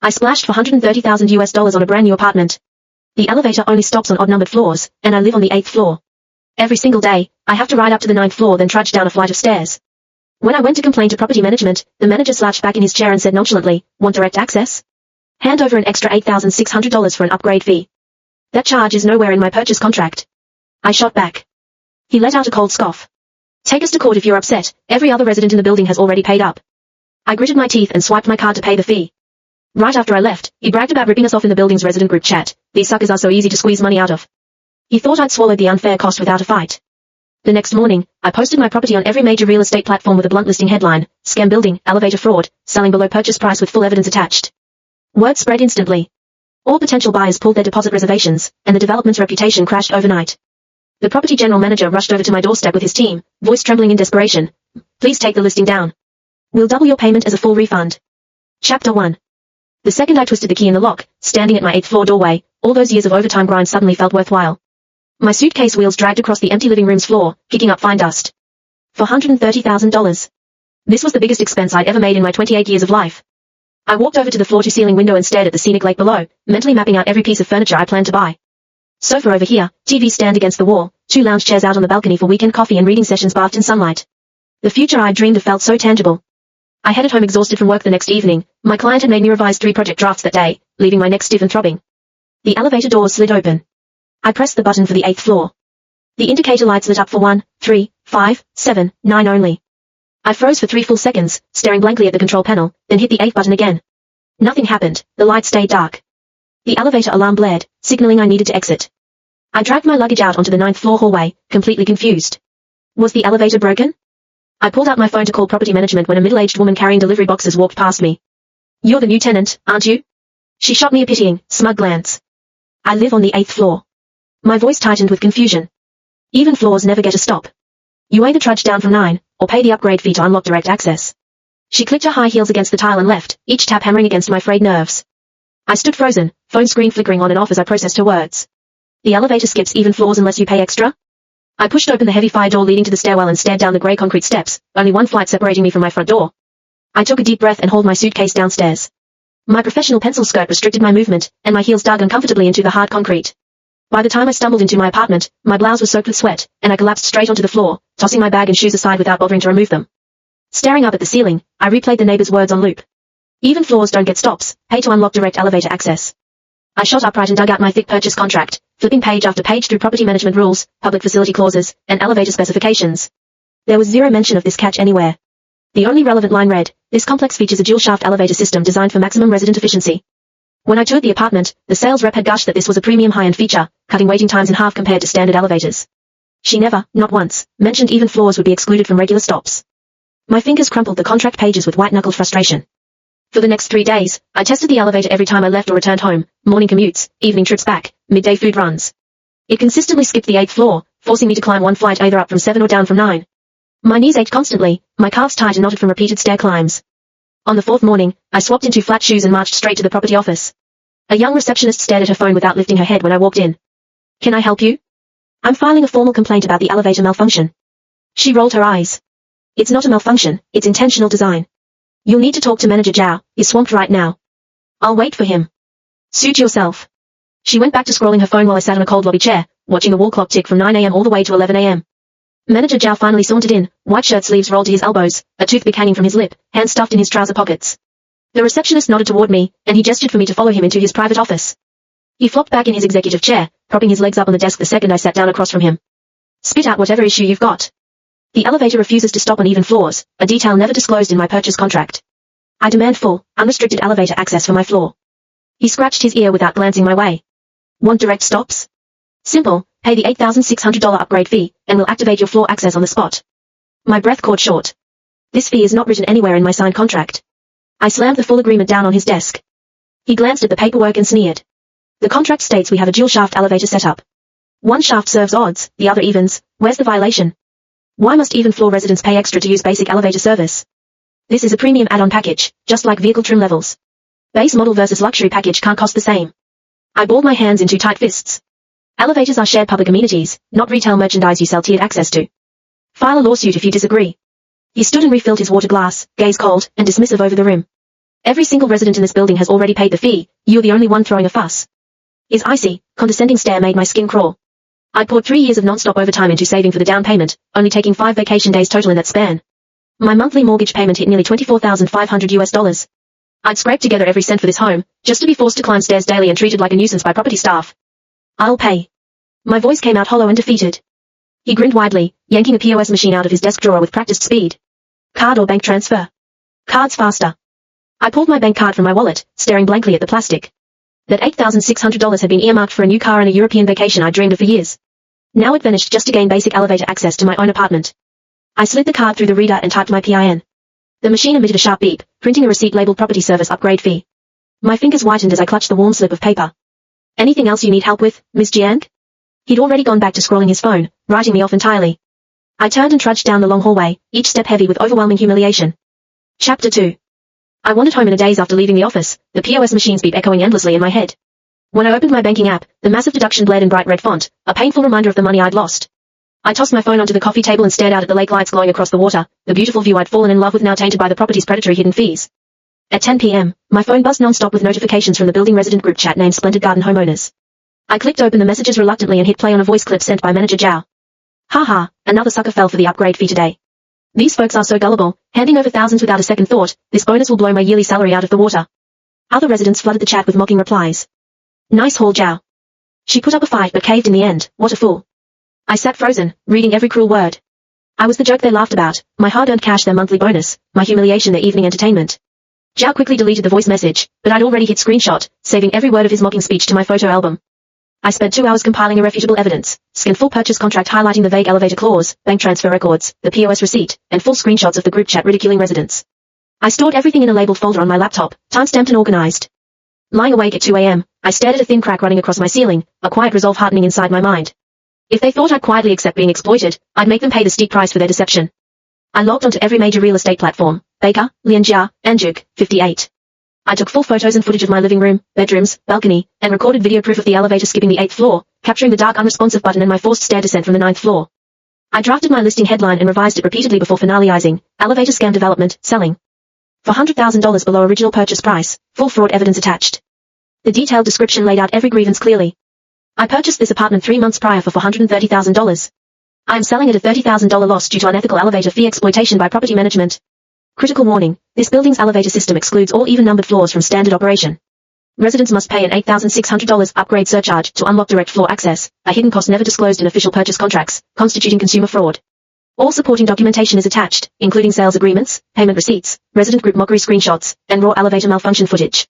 I splashed for $130,000 on a brand new apartment. The elevator only stops on odd-numbered floors, and I live on the 8th floor. Every single day, I have to ride up to the 9th floor then trudge down a flight of stairs. When I went to complain to property management, the manager slouched back in his chair and said nonchalantly, "Want direct access? Hand over an extra $8,600 for an upgrade fee. That charge is nowhere in my purchase contract." I shot back. He let out a cold scoff. "Take us to court if you're upset. Every other resident in the building has already paid up." I gritted my teeth and swiped my card to pay the fee. Right after I left, he bragged about ripping us off in the building's resident group chat. "These suckers are so easy to squeeze money out of." He thought I'd swallowed the unfair cost without a fight. The next morning, I posted my property on every major real estate platform with a blunt listing headline: "Scam building, elevator fraud, selling below purchase price with full evidence attached." Word spread instantly. All potential buyers pulled their deposit reservations, and the development's reputation crashed overnight. The property general manager rushed over to my doorstep with his team, voice trembling in desperation. "Please take the listing down. We'll double your payment as a full refund." Chapter 1. The second I twisted the key in the lock, standing at my 8th floor doorway, all those years of overtime grind suddenly felt worthwhile. My suitcase wheels dragged across the empty living room's floor, kicking up fine dust. $430,000. This was the biggest expense I'd ever made in my 28 years of life. I walked over to the floor-to-ceiling window and stared at the scenic lake below, mentally mapping out every piece of furniture I planned to buy. Sofa over here, TV stand against the wall, 2 lounge chairs out on the balcony for weekend coffee and reading sessions bathed in sunlight. The future I'd dreamed of felt so tangible. I headed home exhausted from work the next evening. My client had made me revise 3 project drafts that day, leaving my neck stiff and throbbing. The elevator doors slid open. I pressed the button for the 8th floor. The indicator lights lit up for 1, 3, 5, 7, 9 only. I froze for 3 full seconds, staring blankly at the control panel, then hit the 8th button again. Nothing happened. The lights stayed dark. The elevator alarm blared, signaling I needed to exit. I dragged my luggage out onto the 9th floor hallway, completely confused. Was the elevator broken? I pulled out my phone to call property management when a middle-aged woman carrying delivery boxes walked past me. "You're the new tenant, aren't you?" She shot me a pitying, smug glance. "I live on the 8th floor." My voice tightened with confusion. Even floors never get a stop. You either trudge down from 9, or pay the upgrade fee to unlock direct access. She clicked her high heels against the tile and left, each tap hammering against my frayed nerves. I stood frozen, phone screen flickering on and off as I processed her words. The elevator skips even floors unless you pay extra? I pushed open the heavy fire door leading to the stairwell and stared down the grey concrete steps, only 1 flight separating me from my front door. I took a deep breath and hauled my suitcase downstairs. My professional pencil skirt restricted my movement, and my heels dug uncomfortably into the hard concrete. By the time I stumbled into my apartment, my blouse was soaked with sweat, and I collapsed straight onto the floor, tossing my bag and shoes aside without bothering to remove them. Staring up at the ceiling, I replayed the neighbor's words on loop. Even floors don't get stops, pay to unlock direct elevator access. I shot upright and dug out my thick purchase contract, flipping page after page through property management rules, public facility clauses, and elevator specifications. There was zero mention of this catch anywhere. The only relevant line read, "This complex features a dual-shaft elevator system designed for maximum resident efficiency." When I toured the apartment, the sales rep had gushed that this was a premium high-end feature, cutting waiting times in half compared to standard elevators. She never, not once, mentioned even floors would be excluded from regular stops. My fingers crumpled the contract pages with white-knuckled frustration. For the next 3 days, I tested the elevator every time I left or returned home, morning commutes, evening trips back, midday food runs. It consistently skipped the 8th floor, forcing me to climb 1 flight either up from 7 or down from 9. My knees ached constantly, my calves tight and knotted from repeated stair climbs. On the 4th morning, I swapped into flat shoes and marched straight to the property office. A young receptionist stared at her phone without lifting her head when I walked in. "Can I help you?" "I'm filing a formal complaint about the elevator malfunction." She rolled her eyes. "It's not a malfunction, it's intentional design. You'll need to talk to Manager Zhao, he's swamped right now." "I'll wait for him." "Suit yourself." She went back to scrolling her phone while I sat on a cold lobby chair, watching the wall clock tick from 9 a.m. all the way to 11 a.m. Manager Zhao finally sauntered in, white shirt sleeves rolled to his elbows, a toothpick hanging from his lip, hands stuffed in his trouser pockets. The receptionist nodded toward me, and he gestured for me to follow him into his private office. He flopped back in his executive chair, propping his legs up on the desk the second I sat down across from him. "Spit out whatever issue you've got. The elevator refuses to stop on even floors, a detail never disclosed in my purchase contract. I demand full, unrestricted elevator access for my floor." He scratched his ear without glancing my way. "Want direct stops? Simple, pay the $8,600 upgrade fee, and we'll activate your floor access on the spot." My breath caught short. This fee is not written anywhere in my signed contract. I slammed the full agreement down on his desk. He glanced at the paperwork and sneered. "The contract states we have a dual-shaft elevator setup. 1 shaft serves odds, the other evens. Where's the violation? Why must even floor residents pay extra to use basic elevator service? This is a premium add-on package, just like vehicle trim levels. Base model versus luxury package can't cost the same." I balled my hands into tight fists. Elevators are shared public amenities, not retail merchandise you sell tiered access to. File a lawsuit if you disagree. He stood and refilled his water glass, gaze cold and dismissive over the rim. Every single resident in this building has already paid the fee, you're the only one throwing a fuss. His icy, condescending stare made my skin crawl. I'd poured 3 years of non-stop overtime into saving for the down payment, only taking 5 vacation days total in that span. My monthly mortgage payment hit nearly $24,500. I'd scraped together every cent for this home, just to be forced to climb stairs daily and treated like a nuisance by property staff. I'll pay. My voice came out hollow and defeated. He grinned widely, yanking a POS machine out of his desk drawer with practiced speed. Card or bank transfer? Card's faster. I pulled my bank card from my wallet, staring blankly at the plastic. That $8,600 had been earmarked for a new car and a European vacation I'd dreamed of for years. Now it vanished just to gain basic elevator access to my own apartment. I slid the card through the reader and typed my PIN. The machine emitted a sharp beep, printing a receipt labeled property service upgrade fee. My fingers whitened as I clutched the warm slip of paper. Anything else you need help with, Miss Jiang? He'd already gone back to scrolling his phone, writing me off entirely. I turned and trudged down the long hallway, each step heavy with overwhelming humiliation. Chapter 2. I wandered home in a daze after leaving the office, the POS machine's beep echoing endlessly in my head. When I opened my banking app, the massive deduction blared in bright red font, a painful reminder of the money I'd lost. I tossed my phone onto the coffee table and stared out at the lake lights glowing across the water, the beautiful view I'd fallen in love with now tainted by the property's predatory hidden fees. At 10 p.m., my phone buzzed non-stop with notifications from the building resident group chat named Splendid Garden Homeowners. I clicked open the messages reluctantly and hit play on a voice clip sent by Manager Zhao. Haha, another sucker fell for the upgrade fee today. These folks are so gullible, handing over thousands without a second thought, this bonus will blow my yearly salary out of the water. Other residents flooded the chat with mocking replies. Nice haul, Zhao. She put up a fight but caved in the end, what a fool. I sat frozen, reading every cruel word. I was the joke they laughed about, my hard-earned cash their monthly bonus, my humiliation their evening entertainment. Zhao quickly deleted the voice message, but I'd already hit screenshot, saving every word of his mocking speech to my photo album. I spent 2 hours compiling irrefutable evidence, scanned full purchase contract highlighting the vague elevator clause, bank transfer records, the POS receipt, and full screenshots of the group chat ridiculing residents. I stored everything in a labeled folder on my laptop, time-stamped and organized. Lying awake at 2 a.m., I stared at a thin crack running across my ceiling, a quiet resolve hardening inside my mind. If they thought I'd quietly accept being exploited, I'd make them pay the steep price for their deception. I logged onto every major real estate platform, Baker, Lianjia, Anjuk, 58. I took full photos and footage of my living room, bedrooms, balcony, and recorded video proof of the elevator skipping the 8th floor, capturing the dark unresponsive button and my forced stair descent from the 9th floor. I drafted my listing headline and revised it repeatedly before finalizing, elevator scam development, selling. For $100,000 below original purchase price, full fraud evidence attached. The detailed description laid out every grievance clearly. I purchased this apartment 3 months prior for $430,000. I am selling at a $30,000 loss due to unethical elevator fee exploitation by property management. Critical warning, this building's elevator system excludes all even-numbered floors from standard operation. Residents must pay an $8,600 upgrade surcharge to unlock direct floor access, a hidden cost never disclosed in official purchase contracts, constituting consumer fraud. All supporting documentation is attached, including sales agreements, payment receipts, resident group mockery screenshots, and raw elevator malfunction footage.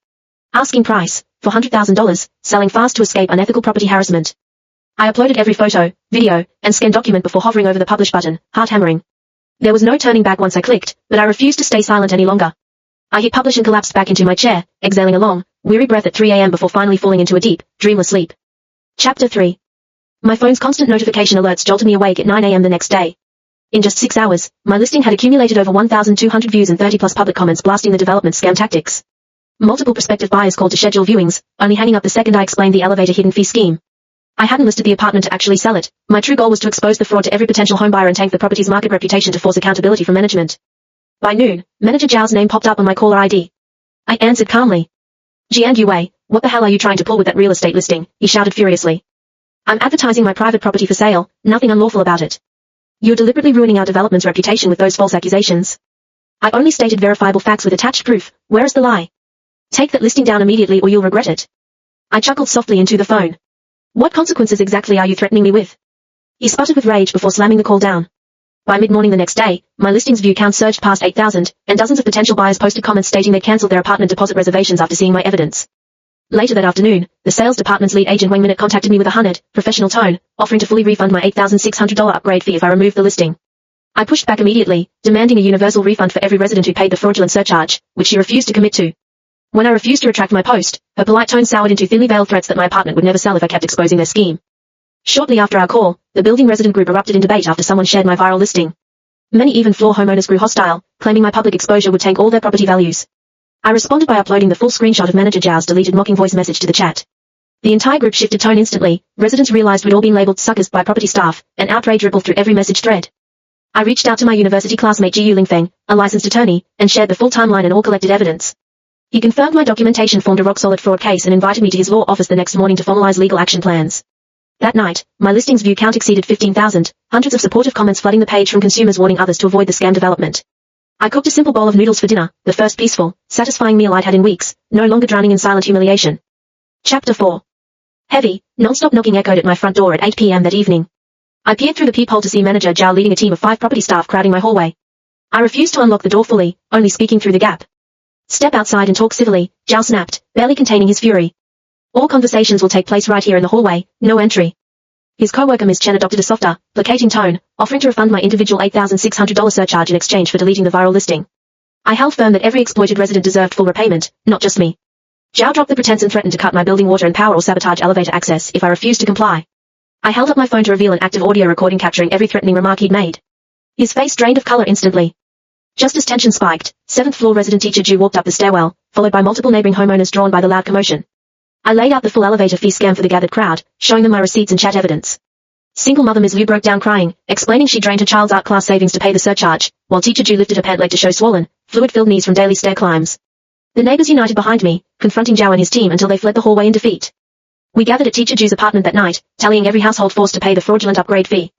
Asking price, $400,000, selling fast to escape unethical property harassment. I uploaded every photo, video, and scanned document before hovering over the publish button, heart hammering. There was no turning back once I clicked, but I refused to stay silent any longer. I hit publish and collapsed back into my chair, exhaling a long, weary breath at 3 a.m. before finally falling into a deep, dreamless sleep. Chapter 3. My phone's constant notification alerts jolted me awake at 9 a.m. the next day. In just 6 hours, my listing had accumulated over 1,200 views and 30+ public comments blasting the development scam tactics. Multiple prospective buyers called to schedule viewings, only hanging up the second I explained the elevator hidden fee scheme. I hadn't listed the apartment to actually sell it. My true goal was to expose the fraud to every potential homebuyer and tank the property's market reputation to force accountability from management. By noon, Manager Zhao's name popped up on my caller ID. I answered calmly. Jiang Yue, what the hell are you trying to pull with that real estate listing? He shouted furiously. I'm advertising my private property for sale, nothing unlawful about it. You're deliberately ruining our development's reputation with those false accusations. I only stated verifiable facts with attached proof, where is the lie? Take that listing down immediately or you'll regret it. I chuckled softly into the phone. What consequences exactly are you threatening me with? He sputtered with rage before slamming the call down. By mid-morning the next day, my listings view count surged past 8,000, and dozens of potential buyers posted comments stating they'd cancelled their apartment deposit reservations after seeing my evidence. Later that afternoon, the sales department's lead agent Wang Minute contacted me with a honeyed, professional tone, offering to fully refund my $8,600 upgrade fee if I removed the listing. I pushed back immediately, demanding a universal refund for every resident who paid the fraudulent surcharge, which she refused to commit to. When I refused to retract my post, her polite tone soured into thinly veiled threats that my apartment would never sell if I kept exposing their scheme. Shortly after our call, the building resident group erupted in debate after someone shared my viral listing. Many even-floor homeowners grew hostile, claiming my public exposure would tank all their property values. I responded by uploading the full screenshot of Manager Zhao's deleted mocking voice message to the chat. The entire group shifted tone instantly, residents realized we'd all been labeled suckers by property staff, and outrage rippled through every message thread. I reached out to my university classmate Ji Lingfeng, a licensed attorney, and shared the full timeline and all collected evidence. He confirmed my documentation formed a rock-solid fraud case and invited me to his law office the next morning to formalize legal action plans. That night, my listings view count exceeded 15,000, hundreds of supportive comments flooding the page from consumers warning others to avoid the scam development. I cooked a simple bowl of noodles for dinner, the first peaceful, satisfying meal I'd had in weeks, no longer drowning in silent humiliation. Chapter 4. Heavy, non-stop knocking echoed at my front door at 8 p.m. that evening. I peered through the peephole to see Manager Zhao leading a team of 5 property staff crowding my hallway. I refused to unlock the door fully, only speaking through the gap. Step outside and talk civilly, Zhao snapped, barely containing his fury. All conversations will take place right here in the hallway, no entry. His co-worker Ms. Chen adopted a softer, placating tone, offering to refund my individual $8,600 surcharge in exchange for deleting the viral listing. I held firm that every exploited resident deserved full repayment, not just me. Zhao dropped the pretense and threatened to cut my building water and power or sabotage elevator access if I refused to comply. I held up my phone to reveal an active audio recording capturing every threatening remark he'd made. His face drained of color instantly. Just as tension spiked, 7th floor resident teacher Ju walked up the stairwell, followed by multiple neighboring homeowners drawn by the loud commotion. I laid out the full elevator fee scam for the gathered crowd, showing them my receipts and chat evidence. Single mother Ms. Liu broke down crying, explaining she drained her child's art class savings to pay the surcharge, while teacher Ju lifted her pant leg to show swollen, fluid-filled knees from daily stair climbs. The neighbors united behind me, confronting Zhao and his team until they fled the hallway in defeat. We gathered at teacher Ju's apartment that night, tallying every household forced to pay the fraudulent upgrade fee.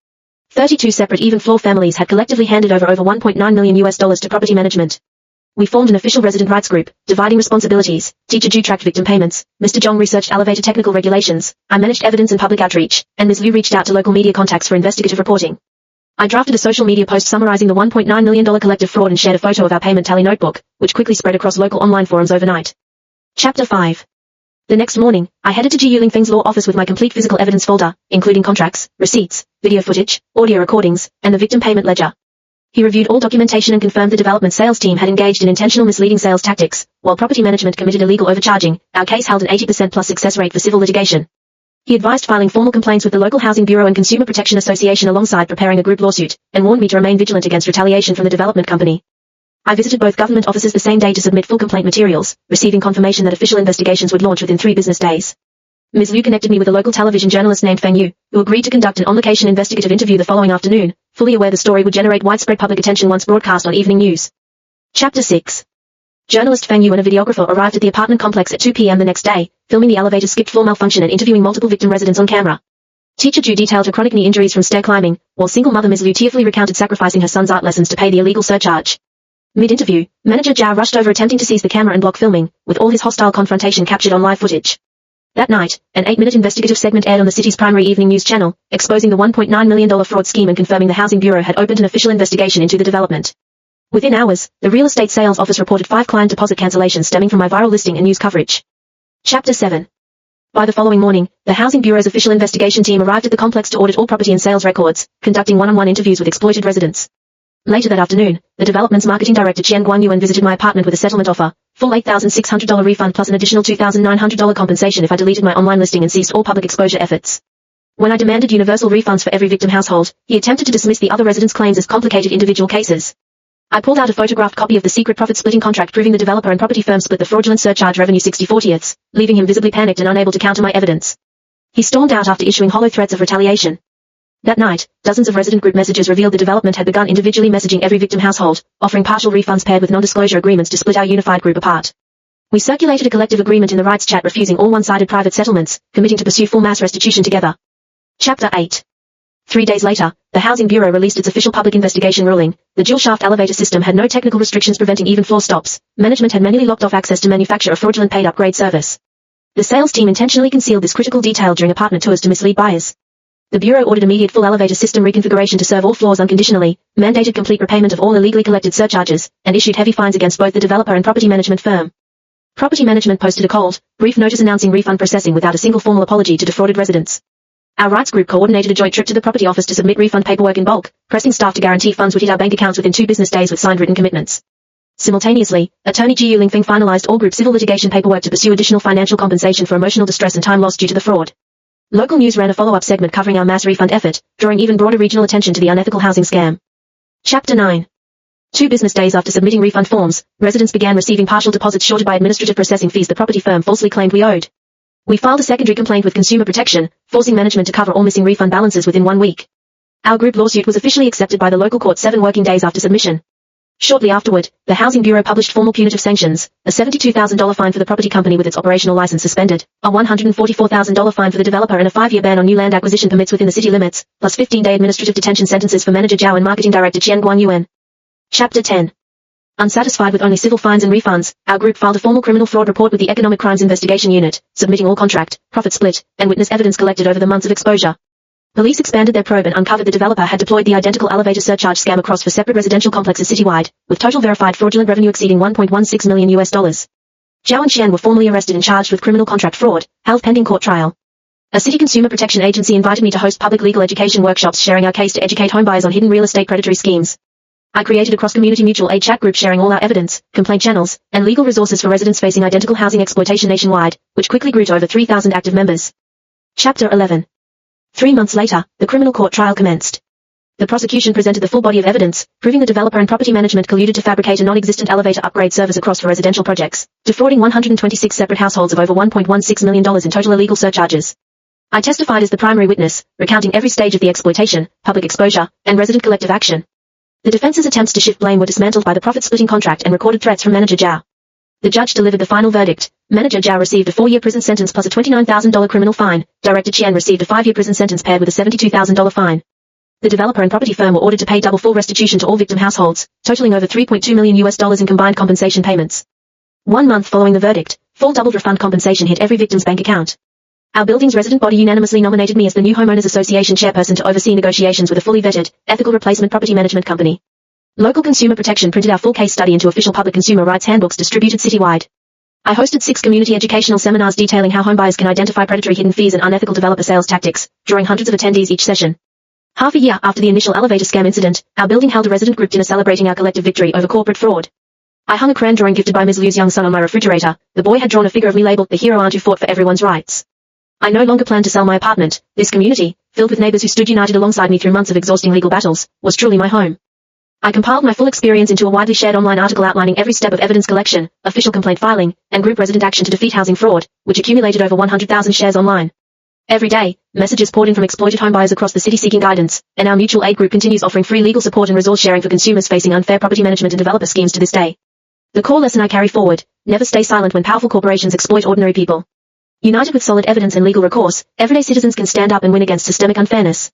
32 separate even-floor families had collectively handed over $1.9 million to property management. We formed an official resident rights group, dividing responsibilities. Teacher Ju tracked victim payments, Mr. Zhong researched elevator technical regulations, I managed evidence and public outreach, and Ms. Liu reached out to local media contacts for investigative reporting. I drafted a social media post summarizing the $1.9 million collective fraud and shared a photo of our payment tally notebook, which quickly spread across local online forums overnight. Chapter 5. The next morning, I headed to Ji Yulingfeng's law office with my complete physical evidence folder, including contracts, receipts, video footage, audio recordings, and the victim payment ledger. He reviewed all documentation and confirmed the development sales team had engaged in intentional misleading sales tactics, while property management committed illegal overcharging. Our case held an 80% plus success rate for civil litigation. He advised filing formal complaints with the local Housing Bureau and Consumer Protection Association alongside preparing a group lawsuit, and warned me to remain vigilant against retaliation from the development company. I visited both government offices the same day to submit full complaint materials, receiving confirmation that official investigations would launch within 3 business days. Ms. Liu connected me with a local television journalist named Feng Yu, who agreed to conduct an on-location investigative interview the following afternoon, fully aware the story would generate widespread public attention once broadcast on evening news. Chapter 6. Journalist Feng Yu and a videographer arrived at the apartment complex at 2 p.m. the next day, filming the elevator's skipped floor malfunction and interviewing multiple victim residents on camera. Teacher Ju detailed her chronic knee injuries from stair climbing, while single mother Ms. Liu tearfully recounted sacrificing her son's art lessons to pay the illegal surcharge. Mid-interview, Manager Zhao rushed over attempting to seize the camera and block filming, with all his hostile confrontation captured on live footage. That night, an 8-minute investigative segment aired on the city's primary evening news channel, exposing the $1.9 million fraud scheme and confirming the Housing Bureau had opened an official investigation into the development. Within hours, the real estate sales office reported 5 client deposit cancellations stemming from my viral listing and news coverage. Chapter 7. By the following morning, the Housing Bureau's official investigation team arrived at the complex to audit all property and sales records, conducting one-on-one interviews with exploited residents. Later that afternoon, the development's marketing director Qian Guangyuan visited my apartment with a settlement offer, full $8,600 refund plus an additional $2,900 compensation if I deleted my online listing and ceased all public exposure efforts. When I demanded universal refunds for every victim household, he attempted to dismiss the other residents' claims as complicated individual cases. I pulled out a photographed copy of the secret profit-splitting contract proving the developer and property firm split the fraudulent surcharge revenue 60/40ths, leaving him visibly panicked and unable to counter my evidence. He stormed out after issuing hollow threats of retaliation. That night, dozens of resident group messages revealed the development had begun individually messaging every victim household, offering partial refunds paired with non-disclosure agreements to split our unified group apart. We circulated a collective agreement in the rights chat refusing all one-sided private settlements, committing to pursue full mass restitution together. Chapter 8. 3 days later, the Housing Bureau released its official public investigation ruling. The dual-shaft elevator system had no technical restrictions preventing even floor stops. Management had manually locked off access to manufacture a fraudulent paid upgrade service. The sales team intentionally concealed this critical detail during apartment tours to mislead buyers. The Bureau ordered immediate full elevator system reconfiguration to serve all floors unconditionally, mandated complete repayment of all illegally collected surcharges, and issued heavy fines against both the developer and property management firm. Property management posted a cold, brief notice announcing refund processing without a single formal apology to defrauded residents. Our rights group coordinated a joint trip to the property office to submit refund paperwork in bulk, pressing staff to guarantee funds would hit our bank accounts within 2 business days with signed written commitments. Simultaneously, attorney Ji Yulingfeng finalized all group civil litigation paperwork to pursue additional financial compensation for emotional distress and time lost due to the fraud. Local news ran a follow-up segment covering our mass refund effort, drawing even broader regional attention to the unethical housing scam. Chapter 9. 2 business days after submitting refund forms, residents began receiving partial deposits shorted by administrative processing fees the property firm falsely claimed we owed. We filed a secondary complaint with Consumer Protection, forcing management to cover all missing refund balances within 1 week. Our group lawsuit was officially accepted by the local court 7 working days after submission. Shortly afterward, the Housing Bureau published formal punitive sanctions, a $72,000 fine for the property company with its operational license suspended, a $144,000 fine for the developer and a 5-year ban on new land acquisition permits within the city limits, plus 15-day administrative detention sentences for manager Zhao and marketing director Qian Guangyuan. Chapter 10. Unsatisfied with only civil fines and refunds, our group filed a formal criminal fraud report with the Economic Crimes Investigation Unit, submitting all contract, profit split, and witness evidence collected over the months of exposure. Police expanded their probe and uncovered the developer had deployed the identical elevator surcharge scam across 4 separate residential complexes citywide, with total verified fraudulent revenue exceeding $1.16 million. Zhao and Qian were formally arrested and charged with criminal contract fraud, held pending court trial. A city consumer protection agency invited me to host public legal education workshops sharing our case to educate homebuyers on hidden real estate predatory schemes. I created a cross-community mutual aid chat group sharing all our evidence, complaint channels, and legal resources for residents facing identical housing exploitation nationwide, which quickly grew to over 3,000 active members. Chapter 11. 3 months later, the criminal court trial commenced. The prosecution presented the full body of evidence, proving the developer and property management colluded to fabricate a non-existent elevator upgrade service across 4 residential projects, defrauding 126 separate households of over $1.16 million in total illegal surcharges. I testified as the primary witness, recounting every stage of the exploitation, public exposure, and resident collective action. The defense's attempts to shift blame were dismantled by the profit-splitting contract and recorded threats from manager Zhao. The judge delivered the final verdict. Manager Zhao received a 4-year prison sentence plus a $29,000 criminal fine. Director Qian received a 5-year prison sentence paired with a $72,000 fine. The developer and property firm were ordered to pay double full restitution to all victim households, totaling over $3.2 million in combined compensation payments. 1 month following the verdict, full doubled refund compensation hit every victim's bank account. Our building's resident body unanimously nominated me as the new Homeowners Association chairperson to oversee negotiations with a fully vetted, ethical replacement property management company. Local Consumer Protection printed our full case study into official public consumer rights handbooks distributed citywide. I hosted 6 community educational seminars detailing how homebuyers can identify predatory hidden fees and unethical developer sales tactics, drawing hundreds of attendees each session. Half a year after the initial elevator scam incident, our building held a resident group dinner celebrating our collective victory over corporate fraud. I hung a crayon drawing gifted by Ms. Liu's young son on my refrigerator. The boy had drawn a figure of me labeled the hero aunt who fought for everyone's rights. I no longer planned to sell my apartment. This community, filled with neighbors who stood united alongside me through months of exhausting legal battles, was truly my home. I compiled my full experience into a widely shared online article outlining every step of evidence collection, official complaint filing, and group resident action to defeat housing fraud, which accumulated over 100,000 shares online. Every day, messages poured in from exploited homebuyers across the city seeking guidance, and our mutual aid group continues offering free legal support and resource sharing for consumers facing unfair property management and developer schemes to this day. The core lesson I carry forward: never stay silent when powerful corporations exploit ordinary people. United with solid evidence and legal recourse, everyday citizens can stand up and win against systemic unfairness.